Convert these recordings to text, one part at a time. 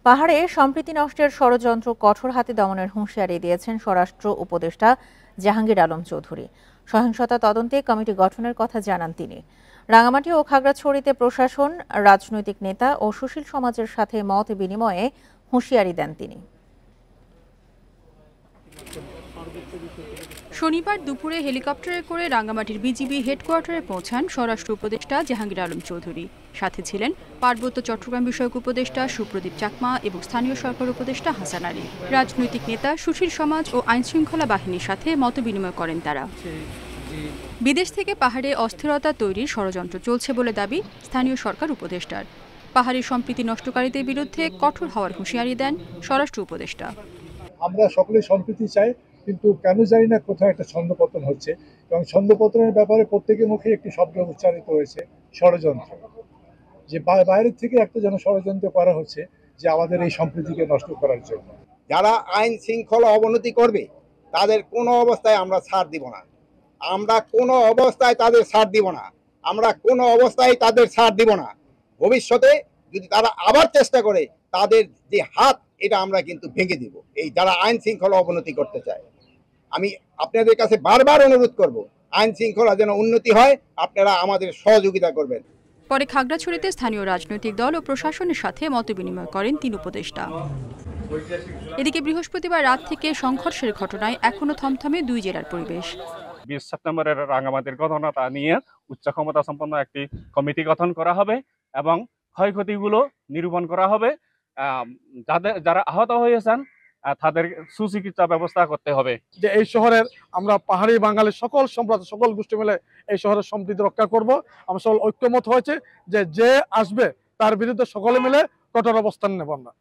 পাহাড়ে সম্প্রীতি নষ্টের ষড়যন্ত্র কঠোর হাতে দমনের হুঁশিয়ারি দিয়েছেন স্বরাষ্ট্র উপদেষ্টা জাহাঙ্গীর আলম চৌধুরী। সহিংসতা তদন্তে কমিটি গঠনের কথা জানান তিনি। রাঙামাটি ও খাগড়াছড়িতে প্রশাসন, রাজনৈতিক নেতা ও সুশীল সমাজের সাথে মত বিনিময়ে হুঁশিয়ারি দেন তিনি। শনিবার দুপুরে হেলিকপ্টারে করে রাঙ্গামাটির বিজিবি হেডকোয়ার্টারে পৌঁছান স্বরাষ্ট্র উপদেষ্টা জাহাঙ্গীর আলম চৌধুরী। সাথে ছিলেন পার্বত্য চট্টগ্রাম বিষয়ক উপদেষ্টা সুপ্রদীপ চাকমা এবং স্থানীয় সরকার উপদেষ্টা হাসান আলী। রাজনৈতিক নেতা, সুশীল সমাজ ও আইনশৃঙ্খলা বাহিনীর সাথে মতবিনিময় করেন তারা। বিদেশ থেকে পাহাড়ে অস্থিরতা তৈরির ষড়যন্ত্র চলছে বলে দাবি স্থানীয় সরকার উপদেষ্টার। পাহাড়ি সম্প্রীতি নষ্টকারীদের বিরুদ্ধে কঠোর হওয়ার হুঁশিয়ারি দেন স্বরাষ্ট্র উপদেষ্টা। আমরা সকলে সম্প্রীতি চাই, কিন্তু কেন জানি না কোথাও একটা ছন্দপতন হচ্ছে, এবং ছন্দপতনের ব্যাপারে প্রত্যেকের মুখে একটি শব্দ উচ্চারিত হয়েছে, ষড়যন্ত্র। যে বাইরের থেকে একটা যেন ষড়যন্ত্র করা হচ্ছে যে আমাদের এই সম্প্রীতিকে নষ্ট করার জন্য। যারা আইন শৃঙ্খলা অবনতি করবে তাদের কোনো অবস্থায় আমরা ছাড় দিব না। আমরা কোনো অবস্থায় তাদের ছাড় দিব না। আমরা কোনো অবস্থায় তাদের ছাড় দিব না। ভবিষ্যতে যদি তারা আবার চেষ্টা করে, তাদের যে হাত, এটা আমরা কিন্তু ভেঙে দিব। এই যারা আইন শৃঙ্খলা অবনতি করতে চায়, আমি আপনাদের কাছে বারবার অনুরোধ করব, আইন শৃঙ্খলা যেন উন্নতি হয়, আপনারা আমাদের সহযোগিতা করবেন। পরে খাগড়াছড়িতে স্থানীয় রাজনৈতিক দল ও প্রশাসনের সাথে মতবিনিময় করেন তিন উপদেষ্টা। এদিকে বৃহস্পতিবার রাত থেকে সংঘর্ষের ঘটনায় এখনো থমথমে দুই জেলার পরিবেশ। 20 সেপ্টেম্বরের রাঙ্গামাটির ঘটনাটা নিয়ে উচ্চ ক্ষমতা সম্পন্ন একটি কমিটি গঠন করা হবে এবং ক্ষয়ক্ষতিগুলো নিরূপণ করা হবে। যারা আহত হয়েছেন তাদের সুচিকিৎসা ব্যবস্থা করতে হবে। যে এই শহরের আমরা পাহাড়ি বাঙালির সকল সম্প্রদায়, সকল গোষ্ঠী মিলে এই শহরের সম্প্রীতি রক্ষা করব। আমরা সকল ঐক্যমত হয়েছে যে আসবে তার বিরুদ্ধে সকলে মিলে কঠোর অবস্থান নেব আমরা।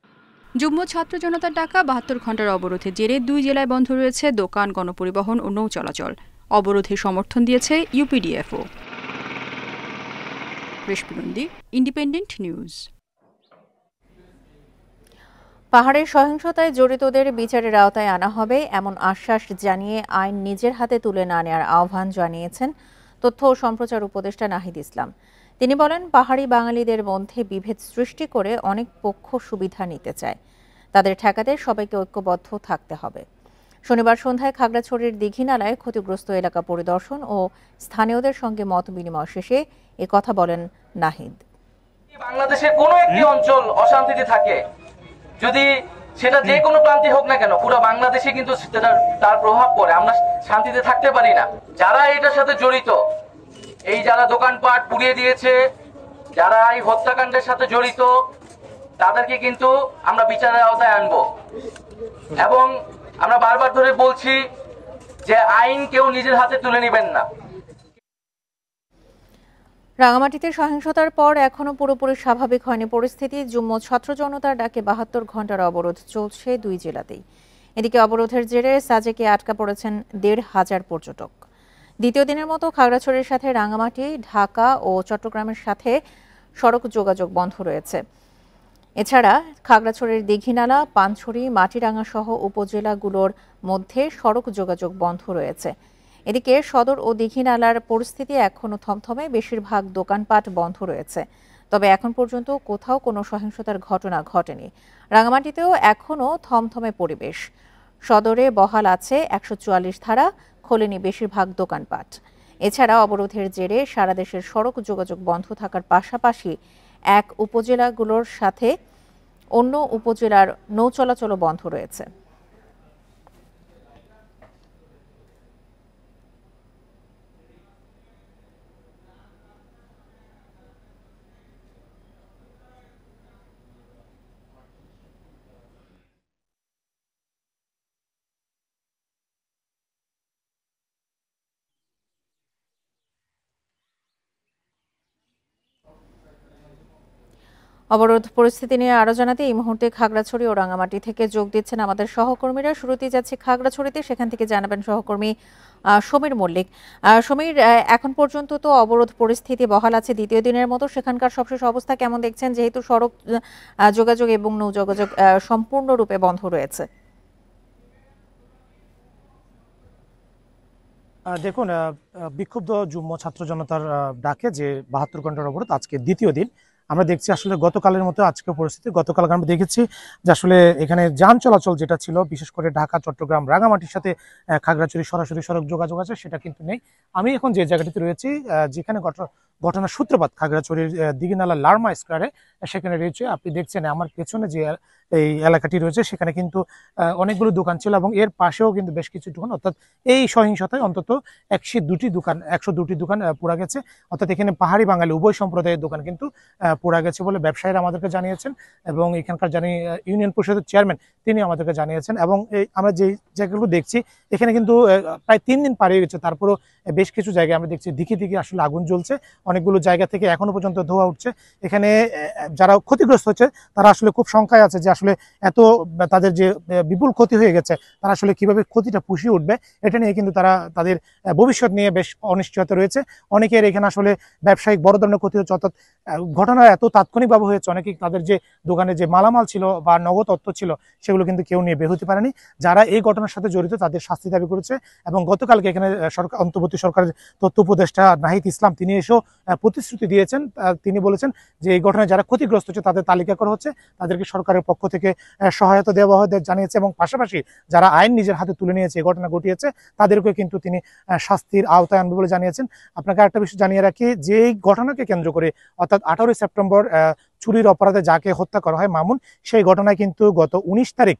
যুগ্ম ছাত্র জনতার ডাকা 72 ঘন্টার অবরোধের জেরে দুই জেলায় বন্ধ রয়েছে দোকান, গণপরিবহন ও নৌ চলাচল। অবরোধে সমর্থন দিয়েছে ইউপিডিএফও। রেশপিনন্দী, ইন্ডিপেন্ডেন্ট নিউজ। পাহাড়ের সহিংসতায় জড়িতদের বিচারের আওতায় আনা হবে এমন আশ্বাস জানিয়ে আইন নিজের হাতে তুলে না নেওয়ার আহ্বান জানিয়েছেন তথ্য ও সম্প্রচার উপদেষ্টা নাহিদ ইসলাম। তিনি বলেন, পাহাড়ি বাঙালিদের মধ্যে বিভেদ সৃষ্টি করে অনেক পক্ষ সুবিধা নিতে চায়। তাদের ঠেকাতে সবাইকে ঐক্যবদ্ধ থাকতে হবে। শনিবার সন্ধ্যায় খাগড়াছড়ির দীঘিনালায় ক্ষতিগ্রস্ত এলাকা পরিদর্শন ও স্থানীয়দের সঙ্গে মত বিনিময় শেষে এ কথা বলেন নাহিদ। বাংলাদেশের কোনো একটি অঞ্চল অশান্তিতে থাকে, যদি সেটা যে কোনো প্রান্তে হোক না কেন, পুরো বাংলাদেশে কিন্তু তার প্রভাব পড়ে। আমরা শান্তিতে থাকতে পারি না। যারা এটার সাথে জড়িত, এই যারা দোকানপাট পুড়িয়ে দিয়েছে, যারা এই হত্যাকাণ্ডের সাথে জড়িত, তাদেরকে কিন্তু আমরা বিচারের আওতায় আনবো। এবং আমরা বারবার ধরে বলছি যে আইন কেউ নিজের হাতে তুলে নেবেন না। রাঙামাটিতে সহিংসতার পর এখনো পুরোপুরি স্বাভাবিক হয়নি পরিস্থিতি। যুগ্ম ছাত্র জনতার ডাকে 72 ঘন্টার অবরোধ চলছে দুই জেলাতেই। এদিকে অবরোধের জেরে সাজেকে আটকা পড়েছেন 1,500 পর্যটক। দ্বিতীয় দিনের মতো খাগড়াছড়ির সাথে রাঙামাটি, ঢাকা ও চট্টগ্রামের সাথে সড়ক যোগাযোগ বন্ধ রয়েছে। এছাড়া খাগড়াছড়ির দীঘিনালা, পানছড়ি, মাটিরাঙ্গা সহ উপজেলাগুলোর মধ্যে সড়ক যোগাযোগ বন্ধ রয়েছে। এদিকে সদর ও দীঘিনালার পরিস্থিতি এখনো থমথমে, বেশিরভাগ দোকানপাট বন্ধ রয়েছে। তবে এখন পর্যন্ত কোথাও কোনো সহিংসতার ঘটনা ঘটেনি। রাঙামাটিতেও এখনো থমথমে পরিবেশ। সদরে বহাল আছে 144 ধারা, খোলেনি বেশিরভাগ দোকানপাট। এছাড়া অবরোধের জেরে সারা দেশের সড়ক যোগাযোগ বন্ধ থাকার পাশাপাশি এক উপজেলাগুলোর সাথে অন্য উপজেলার নৌ চলাচলও বন্ধ রয়েছে। অবরোধ পরিস্থিতি নিয়ে আরো জানাতে এই মুহূর্তে খাগড়াছড়ি ও রাঙামাটি থেকে যোগ দিচ্ছেন আমাদের সহকর্মীরা। শুরুতেই যাচ্ছে খাগড়াছড়িতে, সেখান থেকে জানাবেন সহকর্মী সমীর মল্লিক। সমীর, এখন পর্যন্ত তো অবরোধ পরিস্থিতি বহাল আছে দ্বিতীয় দিনের মতো, সেখানকার সবশেষ অবস্থা কেমন দেখছেন, যেহেতু সড়ক যোগাযোগ এবং নৌ যোগাযোগ সম্পূর্ণরূপে বন্ধ রয়েছে? দেখুন, বিক্ষুব্ধ যুগ্ম ছাত্র জনতার ডাকে যে 72 ঘন্টার অবরোধ আজকে দ্বিতীয় দিন, আমরা দেখছি আসলে গতকালের মতো আজকে পরিস্থিতি। গতকাল আমরা দেখেছি যে আসলে এখানে যান চলাচল যেটা ছিল, বিশেষ করে ঢাকা, চট্টগ্রাম, রাঙামাটির সাথে খাগড়াছড়ি সরাসরি সড়ক যোগাযোগ আছে, সেটা কিন্তু নেই। আমি এখন যে জায়গাটিতে রয়েছি, যেখানে ঘটনার সূত্রপাত খাগড়াছড়ির দিঘিনালা লারমা স্কোয়ারে, সেখানে রয়েছে। আপনি দেখছেন আমার পেছনে যে এই এলাকাটি রয়েছে, সেখানে কিন্তু অনেকগুলো দোকান ছিল এবং এর পাশেও কিন্তু বেশ কিছু দোকান, অর্থাৎ এই সহিংসতায় অন্তত 102টি দোকান পোড়া গেছে। অর্থাৎ এখানে পাহাড়ি বাঙালি উভয় সম্প্রদায়ের দোকান কিন্তু পোড়া গেছে বলে ব্যবসায়ীরা আমাদেরকে জানিয়েছেন এবং এখানকার ইউনিয়ন পরিষদের চেয়ারম্যান তিনি আমাদেরকে জানিয়েছেন। এবং আমরা যে জায়গাগুলো দেখছি এখানে কিন্তু প্রায় 3 দিন পার হয়ে গেছে, তারপরও বেশ কিছু জায়গায় আমরা দেখছি দিকে দিকে আসলে আগুন জ্বলছে। অনেকগুলো জায়গা থেকে এখনো পর্যন্ত ধোঁয়া উঠছে। এখানে যারা ক্ষতিগ্রস্ত হচ্ছে তারা আসলে খুব শঙ্কায় আছে যে আসলে এত তাদের যে বিপুল ক্ষতি হয়ে গেছে, তারা আসলে কিভাবে ক্ষতিটা পুষিয়ে উঠবে, এটা নিয়ে কিন্তু তারা তাদের ভবিষ্যৎ নিয়ে বেশ অনিশ্চয়তা রয়েছে। অনেকের এখানে আসলে ব্যবসায়িক বড় ধরনের ক্ষতি হচ্ছে, অর্থাৎ ঘটনা এত তাৎক্ষণিকভাবে হয়েছে, অনেকেই তাদের যে দোকানে যে মালামাল ছিল বা নগদ অর্থ ছিল সেগুলো কিন্তু কেউ নিয়ে বের হতে পারেনি। যারা এই ঘটনার সাথে জড়িত তাদের শাস্তি দাবি করেছে। এবং গতকালকে এখানে অন্তর্বর্তী সরকারের তথ্য উপদেষ্টা নাহিদ ইসলাম তিনি এসেও প্রতিশ্রুতি দিয়েছেন। তিনি বলেছেন যে এই ঘটনায় যারা ক্ষতিগ্রস্ত হচ্ছে তাদের তালিকা করা হচ্ছে, তাদেরকে সরকারের পক্ষ থেকে সহায়তা দেওয়া হয় জানিয়েছে। এবং পাশাপাশি যারা আইন নিজের হাতে তুলে নিয়েছে, এই ঘটনা ঘটিয়েছে, তাদেরকে কিন্তু তিনি শাস্তির আওতায় আনবে বলে জানিয়েছেন। আপনাকে একটা বিষয় জানিয়ে রাখি যে এই ঘটনাকে কেন্দ্র করে, অর্থাৎ 18 সেপ্টেম্বর চুরির অপরাধে যাকে হত্যা করা হয় মামুন, সেই ঘটনায় কিন্তু গত 19 তারিখ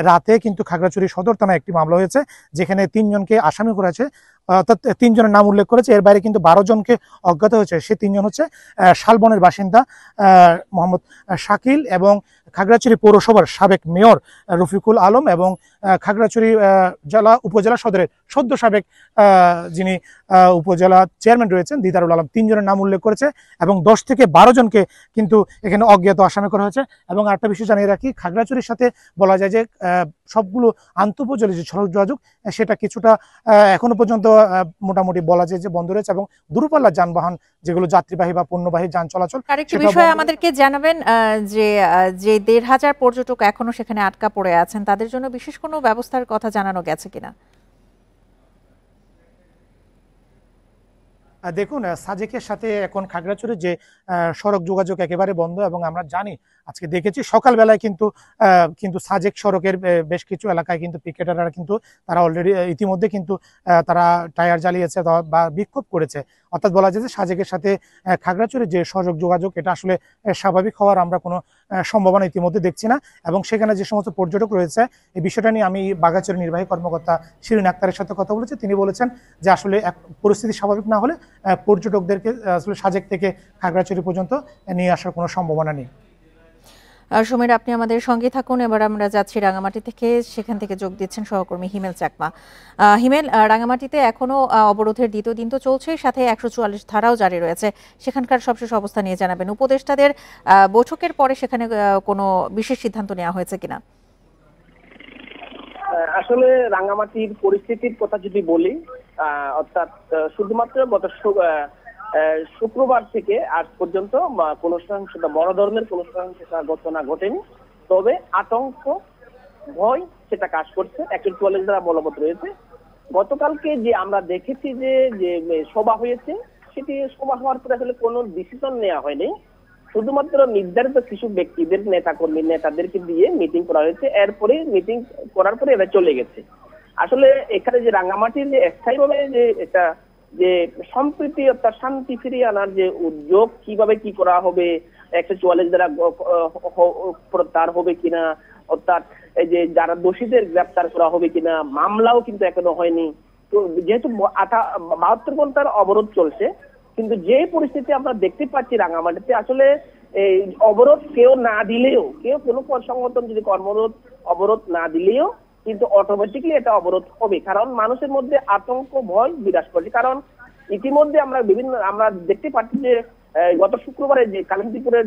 রাতে কিন্তু খাগড়াছড়ি সদর থানায় একটি মামলা হয়েছে, যেখানে 3 জনকে আসামি করেছে, অর্থাৎ 3 জনের নাম উল্লেখ করেছে। এর বাইরে কিন্তু 12 জনকে অজ্ঞাত হয়েছে। সেই 3 জন হচ্ছে শালবনের বাসিন্দা মোহাম্মদ শাকিল এবং খাগড়াছড়ি পৌরসভার সাবেক মেয়র রফিকুল আলম এবং খাগড়াছড়ি উপজেলা সদরের সদ্য সাবেক যিনি উপজেলা চেয়ারম্যান রয়েছেন দিদারুল আলম, 3 জনের নাম উল্লেখ করেছে এবং 10 থেকে 12 জনকে কিন্তু এখানে অজ্ঞাত আসামি করা হয়েছে। এবং আরেকটা বিষয় জানিয়ে রাখি, খাগড়াছড়ির সাথে বলা যায় যে সবগুলো আন্তঃউপজেলা যে সড়ক যোগাযোগ সেটা কিছুটা এখনো পর্যন্ত মোটামুটি বলা যায় যে বন্ধ রয়েছে এবং দূরপাল্লার যানবাহন যেগুলো যাত্রীবাহী বা পণ্যবাহী যান চলাচল। আরেকটি বিষয় আমাদেরকে জানাবেন যে 1,500 পর্যটক এখনো সেখানে আটকা পড়ে আছেন, তাদের জন্য বিশেষ কোনো ব্যবস্থার কথা জানানো গেছে কিনা? দেখুন, সাজেকের সাথে এখন খাগড়াছড়ির যে সড়ক যোগাযোগ একেবারে বন্ধ এবং আমরা জানি আজকে দেখেছি সকালবেলায় কিন্তু সাজেক সড়কের বেশ কিছু এলাকায় কিন্তু পিকেটাররা কিন্তু তারা অলরেডি ইতিমধ্যে কিন্তু তারা টায়ার জ্বালিয়েছে বা বিক্ষোভ করেছে। অর্থাৎ বলা যায় যে সাজেকের সাথে খাগড়াছড়ির যে সড়ক যোগাযোগ এটা আসলে স্বাভাবিক হওয়ার আমরা কোনো সম্ভাবনা ইতিমধ্যে দেখছি না। এবং সেখানে যে সমস্ত পর্যটক রয়েছে এই বিষয়টা নিয়ে আমি বাগাচড়ি নির্বাহী কর্মকর্তা শিরিন আক্তারের সাথে কথা বলেছি। তিনি বলেছেন যে আসলে পরিস্থিতি স্বাভাবিক না হলে পর্যটকদেরকে আসলে সাজেক থেকে খাগড়াছড়ি পর্যন্ত নিয়ে আসার কোনো সম্ভাবনা নেই। সমীর, আপনি আমাদের সঙ্গে থাকুন। এবার আমরা যাচ্ছি রাঙামাটি থেকে, সেখান থেকে যোগ দিচ্ছেন সহকর্মী হিমেল চাকমা। হিমেল, রাঙামাটিতে এখনো অবরোধের দ্বিতীয় দিন তো চলছে, সাথে 144 ধারাও জারি রয়েছে, সেখানকার সবশেষ অবস্থা নিয়ে জানাবেন। উপদেষ্টাদের বৈঠকের পরে সেখানে কোনো বিশেষ সিদ্ধান্ত নেওয়া হয়েছে কিনা? আসলে রাঙামাটির পরিস্থিতির কথা যদি বলি, অর্থাৎ শুধুমাত্র গত শুক্রবার থেকে আজ পর্যন্ত কোনো সহিংসতা, বড় ধরনের কোনো সহিংসতার ঘটনা ঘটেনি। তবে আতঙ্ক, ভয় সেটা কাজ করছে, 144 দ্বারা বলবৎ রয়েছে। গতকালকে যে আমরা দেখেছি যে সভা হয়েছে, সেটি সভা হওয়ার পরে আসলে কোনো ডিসিশন নেওয়া হয়নি, শুধুমাত্র নির্ধারিত কিছু ব্যক্তিদের নেতাদেরকে দিয়ে মিটিং করা হয়েছে। এরপরে মিটিং করার পরে এরা চলে গেছে। আসলে এখানে যে রাঙামাটির যে স্থায়ীভাবে যে এটা যে সম্প্রীতি অর্থাৎ শান্তি ফিরিয়ে আনার যে উদ্যোগ, কিভাবে কি করা হবে, 144 দ্বারা প্রত্যাহার হবে কিনা, অর্থাৎ এই যে যারা দোষীদের গ্রেপ্তার করা হবে কিনা, মামলাও কিন্তু এখনো হয়নি। তো যেহেতু 72 ঘন্টার অবরোধ চলছে, কিন্তু যে পরিস্থিতি আমরা দেখতে পাচ্ছি রাঙামাটিতে, আসলে এই অবরোধ কেউ না দিলেও, কেউ কোনো সংগঠন যদি অবরোধ না দিলেও কিন্তু অটোমেটিকলি এটা অবরোধ হবে, কারণ মানুষের মধ্যে আতঙ্ক, ভয় বিরাজ করছে। কারণ ইতিমধ্যে আমরা দেখতে পাচ্ছি যে গত শুক্রবারে যে কালিন্দীপুরের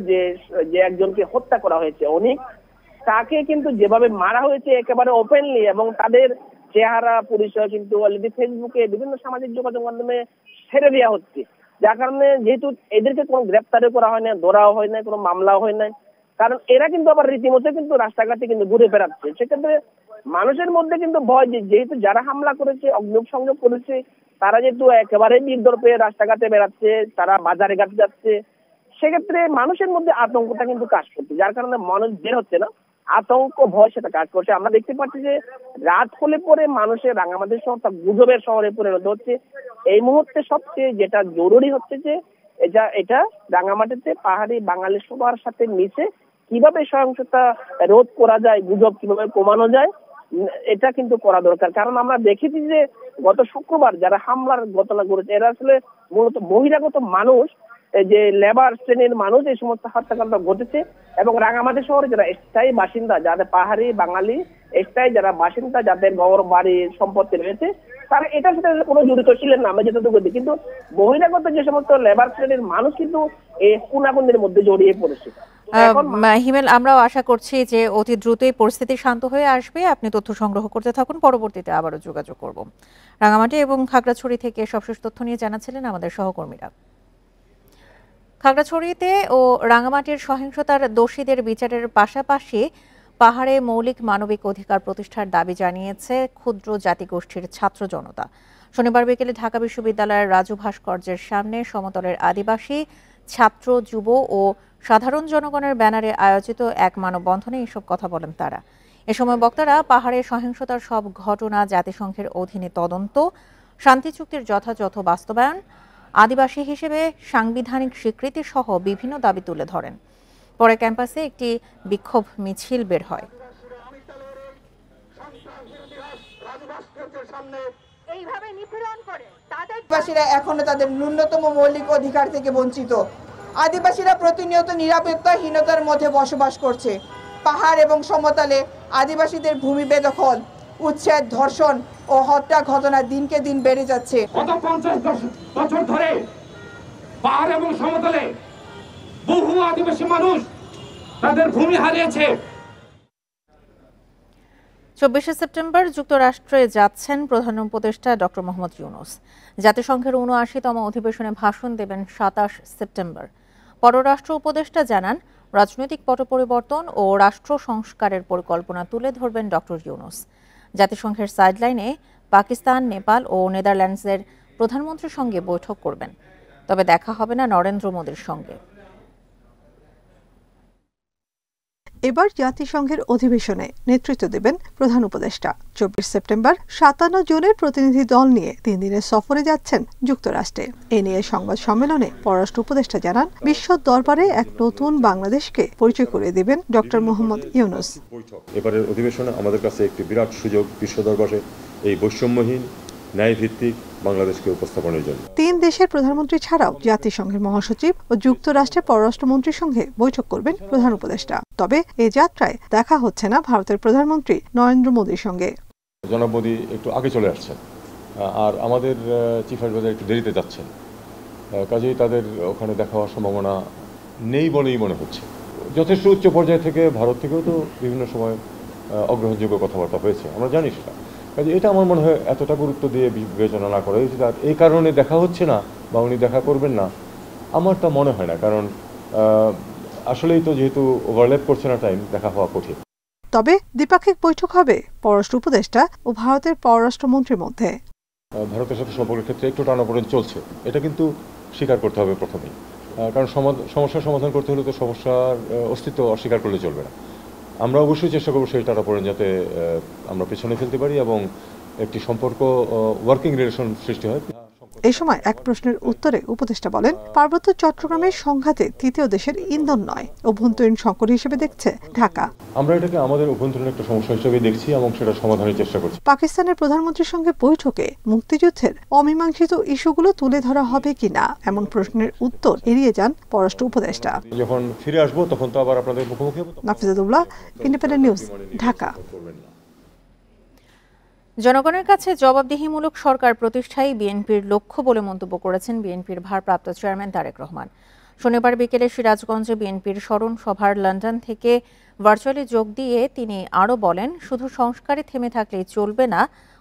যে একজনকে হত্যা করা হয়েছে অনেক, তাকে কিন্তু যেভাবে মারা হয়েছে একেবারে ওপেনলি, এবং তাদের চেহারা পরিচয় কিন্তু অলরেডি ফেসবুকে বিভিন্ন সামাজিক যোগাযোগ মাধ্যমে ছেড়ে দেওয়া হচ্ছে, যার কারণে যেহেতু এদেরকে কোনো গ্রেপ্তারও করা হয় না, ধরাও হয় না, কোনো মামলাও হয় না, কারণ এরা কিন্তু আবার রীতিমতো কিন্তু রাস্তাঘাটে কিন্তু ঘুরে বেড়াচ্ছে। সেক্ষেত্রে মানুষের মধ্যে কিন্তু ভয়, যেহেতু যারা হামলা করেছে, অগ্নিসংযোগ করেছে, তারা যেহেতু একেবারে নির্দর পেয়ে রাস্তাঘাটে বেড়াচ্ছে, তারা বাজারে ঘাটে যাচ্ছে, সেক্ষেত্রে মানুষের মধ্যে আতঙ্কটা কিন্তু কাজ করছে, যার কারণে মানুষ বের হচ্ছে না, আতঙ্ক ভয় সেটা কাজ করছে। আমরা দেখতে পাচ্ছি যে রাত হলে পরে মানুষের রাঙামাটি শহর গুজবের শহরে পরিণত হচ্ছে। এই মুহূর্তে সবচেয়ে যেটা জরুরি হচ্ছে যে এটা রাঙামাটিতে পাহাড়ি বাঙালি সবার সাথে মিশে কিভাবে সহিংসতা রোধ করা যায়, গুজব কিভাবে কমানো যায়, এটা কিন্তু করা দরকার। কারণ আমরা দেখেছি যে গত শুক্রবার যারা হামলার ঘটনা করেছে এরা আসলে মূলত বহিরাগত মানুষ, যে লেবার শ্রেণীর মানুষ এই সমস্ত হত্যাকাণ্ড ঘটেছে। এবং রাঙামাটি শহরে যারা স্থায়ী বাসিন্দা, যাদের পাহাড়ি বাঙালি স্থায়ী যারা বাসিন্দা, যাদের ঘর বাড়ি সম্পত্তি রয়েছে, তারা এটার সাথে কোনো জড়িত ছিলেন না, আমরা যেটুকু দেখি। কিন্তু বহিরাগত যে সমস্ত লেবার শ্রেণীর মানুষ কিন্তু এই খুনাখুনির মধ্যে জড়িয়ে পড়েছে। হিমেল, আমরাও আশা করছি যে অতি দ্রুতই পরিস্থিতি শান্ত হয়ে আসবে। আপনি তথ্য সংগ্রহ করতে থাকুন, পরবর্তীতে আবারও যোগাযোগ করব। রাঙামাটি এবং খাগড়াছড়ি থেকে সবশেষ তথ্য নিয়ে জানাচ্ছিলেন আমাদের সহকর্মীরা। খাগড়াছড়িতে ও রাঙামাটির সহিংসতার দোষীদের বিচারের পাশাপাশি পাহাড়ে মৌলিক মানবিক অধিকার প্রতিষ্ঠার দাবি জানিয়েছে ক্ষুদ্র জাতিগোষ্ঠীর ছাত্র জনতা। শনিবার বিকেলে ঢাকা বিশ্ববিদ্যালয়ের রাজু ভাস্কর্যের সামনে সমতলের আদিবাসী, ছাত্র, যুব ও সাধারণ জনগণের ব্যানারে আয়োজিত এক মানববন্ধনে এসব কথা বলেন তারা। এ সময় বক্তারা পাহাড়ে সহিংসতার সব ঘটনা জাতিসংঘের অধীনে তদন্ত, শান্তি চুক্তির যথাযথ বাস্তবায়ন, আদিবাসী হিসেবে সাংবিধানিক স্বীকৃতি সহ বিভিন্ন দাবি তুলে ধরেন। পরে ক্যাম্পাসে একটি বিক্ষোভ মিছিল বের হয়। আদিবাসীরা এখনো তাদের ন্যূনতম মৌলিক অধিকার থেকে বঞ্চিত। আদিবাসীরা প্রতিনিয়ত নিরাপত্তাহীনতার মধ্যে বসবাস করছে। পাহাড় এবং সমতলে আদিবাসীদের ভূমি বেদখল, উচ্ছেদ, ধর্ষণ ও হত্যা ঘটনা দিনকে দিন বেড়ে যাচ্ছে। গত 50 বছর ধরে পাহাড় এবং সমতলে বহু আদিবাসী মানুষ তাদের ভূমি হারিয়েছে। 24শে সেপ্টেম্বর যুক্তরাষ্ট্রে যাচ্ছেন প্রধান উপদেষ্টা ডক্টর মোহাম্মদ ইউনূস। জাতিসংঘের ৭৯তম অধিবেশনে ভাষণ দেবেন ২৭ সেপ্টেম্বর। পররাষ্ট্র উপদেষ্টা জানান, রাজনৈতিক পট পরিবর্তন ও রাষ্ট্র সংস্কারের পরিকল্পনা তুলে ধরবেন ডক্টর ইউনূস। জাতিসংঘের সাইডলাইনে পাকিস্তান, নেপাল ও নেদারল্যান্ডসের প্রধানমন্ত্রীর সঙ্গে বৈঠক করবেন, তবে দেখা হবে না নরেন্দ্র মোদীর সঙ্গে। এবার জাতিসংঘের অধিবেশনে নেতৃত্ব দেবেন প্রধান উপদেষ্টা। 24 সেপ্টেম্বর 57 জনের প্রতিনিধি দল নিয়ে 3 দিনের সফরে যাচ্ছেন যুক্তরাষ্ট্রে। এ নিয়ে সংবাদ সম্মেলনে পররাষ্ট্র উপদেষ্টা জানান, বিশ্ব দরবারে এক নতুন বাংলাদেশকে পরিচয় করে দেবেন ডক্টর মোহাম্মদ ইউনূস। এবারের অধিবেশনে আমাদের কাছে একটি বিরাট সুযোগ বিশ্ব দরবারে এই বৈষম্যহীন ন্যায়ভিত্তিক বাংলাদেশকে উপস্থাপনের জন্য। 3 দেশের প্রধানমন্ত্রী ছাড়াও জাতিসংঘের মহাসচিব ও যুক্তরাষ্ট্রের পররাষ্ট্রমন্ত্রীর সঙ্গে বৈঠক করবেন প্রধান উপদেষ্টা। তবে এই যাত্রায় দেখা হচ্ছে না ভারতের প্রধানমন্ত্রী নরেন্দ্র মোদীর সঙ্গে। জনাব মোদী একটু আগে চলে আসছেন, আর আমাদের চিফ অ্যাডভাইজার একটু দেরিতে যাচ্ছেন, কাজেই তাদের ওখানে দেখা হওয়ার সম্ভাবনা নেই বলেই মনে হচ্ছে। যথেষ্ট উচ্চ পর্যায় থেকে ভারত থেকেও তো বিভিন্ন সময় অগ্রহণযোগ্য কথাবার্তা হয়েছে, আমরা জানি সেটা। কাজে এটা আমার মনে হয় এতটা গুরুত্ব দিয়ে বিবেচনা না করা উচিত। আর এই কারণে দেখা হচ্ছে না বা উনি দেখা করবেন না, আমার তা মনে হয় না, কারণ আসলেই তো যেহেতু ওভারল্যাপ করছে না টাইম, দেখা হওয়া কঠিন। তবে দ্বিপাক্ষিক বৈঠক হবে পররাষ্ট্র উপদেষ্টা ও ভারতের পররাষ্ট্রমন্ত্রীর মধ্যে। ভারতের সাথে সম্পর্কের ক্ষেত্রে একটু টানাপোড়েন চলছে, এটা কিন্তু স্বীকার করতে হবে প্রথমেই, কারণ সমস্যার সমাধান করতে হলে তো সমস্যার অস্তিত্ব অস্বীকার করলে চলবে না। আমরা অবশ্যই চেষ্টা করবো সেই টানাপোড়েন যাতে আমরা পেছনে ফেলতে পারি এবং একটি সম্পর্ক, ওয়ার্কিং রিলেশন সৃষ্টি হয়। এই সময় এক প্রশ্নের উত্তরে উপদেষ্টা বলেন, পার্বত্য চট্টগ্রামের সংঘাতে তৃতীয় দেশের ইন্ধন নয়, অভ্যন্তরীণ সংকট হিসেবে দেখছে ঢাকা। আমরা এটাকে আমাদের অভ্যন্তরীণ একটা সমস্যা হিসেবে দেখছি এবং সেটা সমাধানের চেষ্টা করছি। পাকিস্তানের প্রধানমন্ত্রীর সঙ্গে বৈঠকে মুক্তিযুদ্ধের অমীমাংসিত ইস্যুগুলো তুলে ধরা হবে কিনা এমন প্রশ্নের উত্তর এড়িয়ে যান পররাষ্ট্র উপদেষ্টা। যখন ফিরে আসবো তখন তো আবার আপনাদের মুখোমুখি হবো। নাফিজাতুল্লাহ, ইন্ডিপেন্ডেন্ট নিউজ, ঢাকা। জনগণের কাছে জবাবদিহিমূলক সরকার প্রতিষ্ঠাই বিএনপির লক্ষ্য বলে মন্তব্য করেছেন বিএনপির ভারপ্রাপ্ত চেয়ারম্যান তারেক রহমান। শনিবার বিকেলে সিরাজগঞ্জে বিএনপির স্মরণ সভার লন্ডন থেকে ভার্চুয়ালি যোগ দিয়ে তিনি আরও বলেন, শুধু সংস্কারে থেমে থাকলেই চলবে না,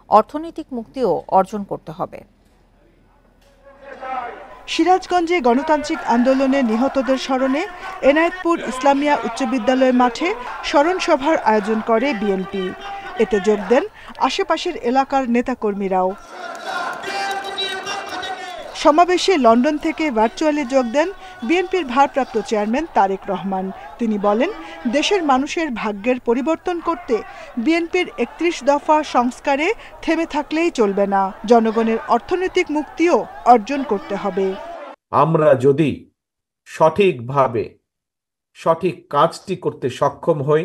অর্থনৈতিক মুক্তিও অর্জন করতে হবে। সিরাজগঞ্জে গণতান্ত্রিক আন্দোলনে নিহতদের স্মরণে এনায়েতপুর ইসলামিয়া উচ্চ বিদ্যালয় মাঠে স্মরণ সভার আয়োজন করে বিএনপি। এতে যোগ দেন আশেপাশের এলাকার নেতাকর্মীরাও। সমাবেশে লন্ডন থেকে ভার্চুয়ালি যোগ দেন বিএনপির ভারপ্রাপ্ত চেয়ারম্যান তারেক রহমান। তিনি বলেন, দেশের মানুষের ভাগ্যের পরিবর্তন করতে বিএনপির ৩১ দফা সংস্কারে থেমে থাকলেই চলবে না, জনগণের অর্থনৈতিক মুক্তিও অর্জন করতে হবে। আমরা যদি সঠিকভাবে সঠিক কাজটি করতে সক্ষম হই,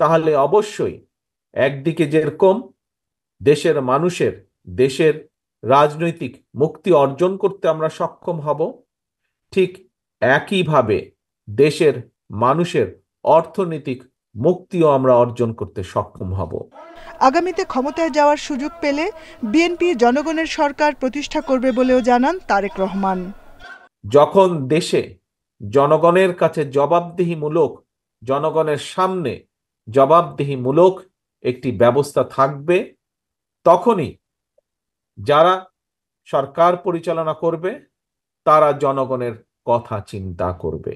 তাহলে অবশ্যই একদিকে যেরকম দেশের মানুষের দেশের রাজনৈতিক মুক্তি অর্জন করতে আমরা সক্ষম হব, ঠিক একইভাবে দেশের মানুষের অর্থনৈতিক মুক্তিও আমরা অর্জন করতে সক্ষম হব। আগামীতে ক্ষমতায় যাওয়ার সুযোগ পেলে বিএনপি জনগণের সরকার প্রতিষ্ঠা করবে বলেও জানান তারেক রহমান। যখন দেশে জনগণের কাছে জবাবদিহিমূলক, জনগণের সামনে জবাবদিহিমূলক একটি ব্যবস্থা থাকবে, তখনই যারা সরকার পরিচালনা করবে তারা জনগণের কথা চিন্তা করবে,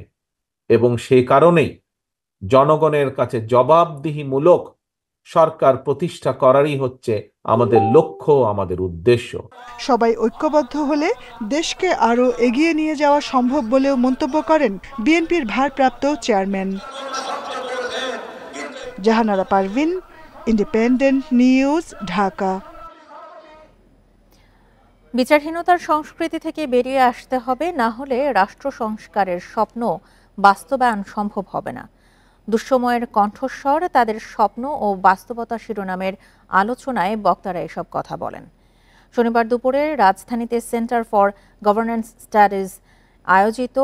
এবং সেই কারণেই জনগণের কাছে জবাবদিহিমূলক সরকার প্রতিষ্ঠা করারই হচ্ছে আমাদের লক্ষ্য, আমাদের উদ্দেশ্য। সবাই ঐক্যবদ্ধ হলে দেশকে আরও এগিয়ে নিয়ে যাওয়া সম্ভব বলেও মন্তব্য করেন বিএনপির ভারপ্রাপ্ত chairman. Jahanara Parvin, independent news, Dhaka. বিচারহীনতার সংস্কৃতি থেকে বেরিয়ে আসতে হবে, না হলে রাষ্ট্র সংস্কারের স্বপ্ন বাস্তবায়ন সম্ভব হবে না। দুঃসময়ের কণ্ঠস্বর, তাদের স্বপ্ন ও বাস্তবতা শিরোনামের আলোচনায় বক্তারা এসব কথা বলেন। শনিবার দুপুরে রাজধানীতে সেন্টার ফর গভর্নেন্স স্টাডিজ আয়োজিত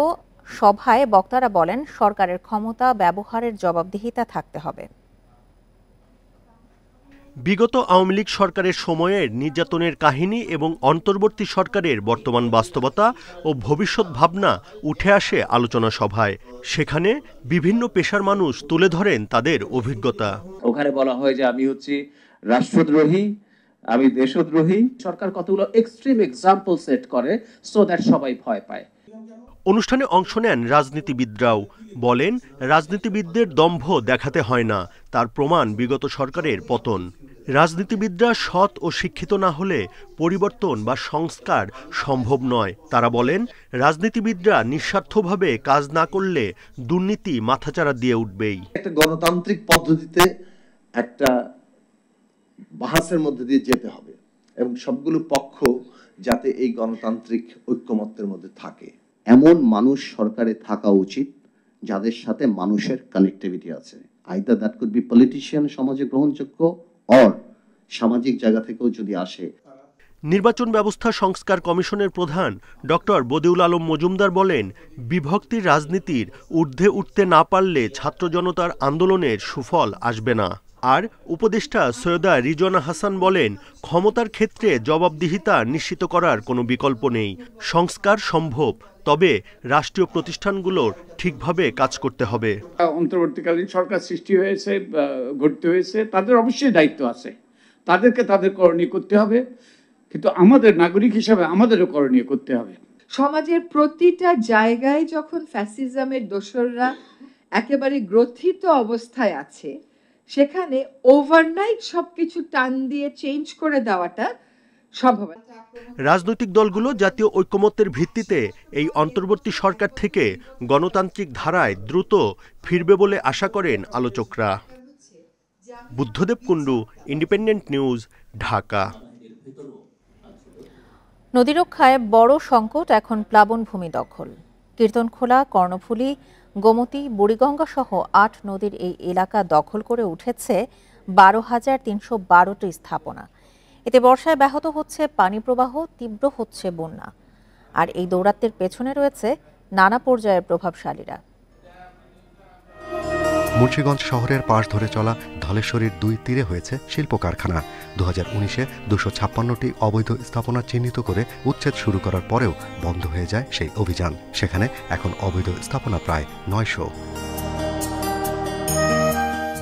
সভায় বক্তারা বলেন, সরকারের ক্ষমতা ব্যবহারের জবাবদিহিতা থাকতে হবে। বিগত আওয়ামী লীগ সরকারের সময়ের নির্যাতনের কাহিনী এবং অন্তর্বর্তী সরকারের বর্তমান বাস্তবতা ও ভবিষ্যৎ ভাবনা উঠে আসে আলোচনা সভায়। সেখানে বিভিন্ন পেশার মানুষ তুলে ধরেন তাদের অভিজ্ঞতা। ওখানে বলা হয় যে আমি হচ্ছি রাষ্ট্রদ্রোহী, আমি দেশদ্রোহী। সরকার কতগুলো এক্সট্রিম এক্সাম্পল সেট করে সো দ্যাট সবাই ভয় পায়। অনুষ্ঠানে অংশ নেন রাজনীতিবিদরাও। বলেন, রাজনীতিবিদদের দম্ভ দেখাতে হয় না, তার প্রমাণ বিগত সরকারের পতন। রাজনীতিবিদরা সৎ ও শিক্ষিত না হলে পরিবর্তন বা সংস্কার সম্ভব নয়। তারা বলেন, রাজনীতিবিদরা নিঃস্বার্থভাবে কাজ না করলে দুর্নীতি মাথাচাড়া দিয়ে উঠবেই। একটা গণতান্ত্রিক পদ্ধতিতে একটা বাহাসের মধ্যে দিয়ে যেতে হবে এবং সবগুলো পক্ষ যাতে এই গণতান্ত্রিক ঐক্যমত্যের মধ্যে থাকে, এমন মানুষ সরকারে থাকা উচিত যাদের সাথে মানুষের কানেক্টিভিটি আছে। Either that could be politician, সমাজে গ্রহণযোগ্য, অর সামাজিক জায়গা থেকেও যদি আসে। নির্বাচন ব্যবস্থা সংস্কার কমিশনের প্রধান ডক্টর বদিউল আলম মজুমদার বলেন, বিভক্তির রাজনীতির ঊর্ধ্বে উঠতে না পারলে ছাত্র জনতার আন্দোলনের সুফল আসবে না। আর উপদেষ্টা সৈয়দা রিজওয়ানা হাসান বলেন, ক্ষমতার ক্ষেত্রে জবাবদিহিতা নিশ্চিত করার কোনো বিকল্প নেই। সংস্কার সম্ভব, তবে রাষ্ট্রীয় প্রতিষ্ঠানগুলোর ঠিকভাবে কাজ করতে হবে। অন্তর্বর্তীকালীন সরকার সৃষ্টি হয়েছে, গঠিত হয়েছে, তাদের অবশ্যই দায়িত্ব আছে, তাদেরকে তাদের করণীয় করতে হবে, কিন্তু আমাদের নাগরিক হিসাবে আমাদেরও করণীয় করতে হবে। সমাজের প্রতিটা জায়গায় যখন ফ্যাসিজমের দোসররা একেবারে গ্রথিত অবস্থায় আছে, সেখানে ওভারনাইট সবকিছু টান দিয়ে চেঞ্জ করে দেওয়াটা সম্ভব। রাজনৈতিক দলগুলো জাতীয় ঐক্যমত্যের ভিত্তিতে এই অন্তর্বর্তী সরকার থেকে গণতান্ত্রিক ধারায় দ্রুত ফিরবে বলে আশা করেন আলোচকরা। Buddhadeb Kundu, independent news, Dhaka. নদী রক্ষায় বড় সংকট এখন প্লাবনভূমি দখল। কীর্তনখোলা, কর্ণফুলী, গোমতী, বুড়িগঙ্গা সহ ৮ নদীর এই এলাকা দখল করে উঠেছে ১২,৩১২টি স্থাপনা। এতে বর্ষায় ব্যাহত হচ্ছে পানি প্রবাহ, তীব্র হচ্ছে বন্যা। আর এই দৌরাত্ম্যের পেছনে রয়েছে নানা পর্যায়ের প্রভাবশালীরা। মুন্সিগঞ্জ শহরের পাশ ধরে চলা ধলেশ্বরীর ২ তীরে হয়েছে শিল্প কারখানা। ২০১৯-এ ২৫৬টি অবৈধ স্থাপনা চিহ্নিত করে উচ্ছেদ শুরু করার পরেও বন্ধ হয়ে যায় সেই অভিযান। সেখানে এখন অবৈধ স্থাপনা প্রায় ৯০০।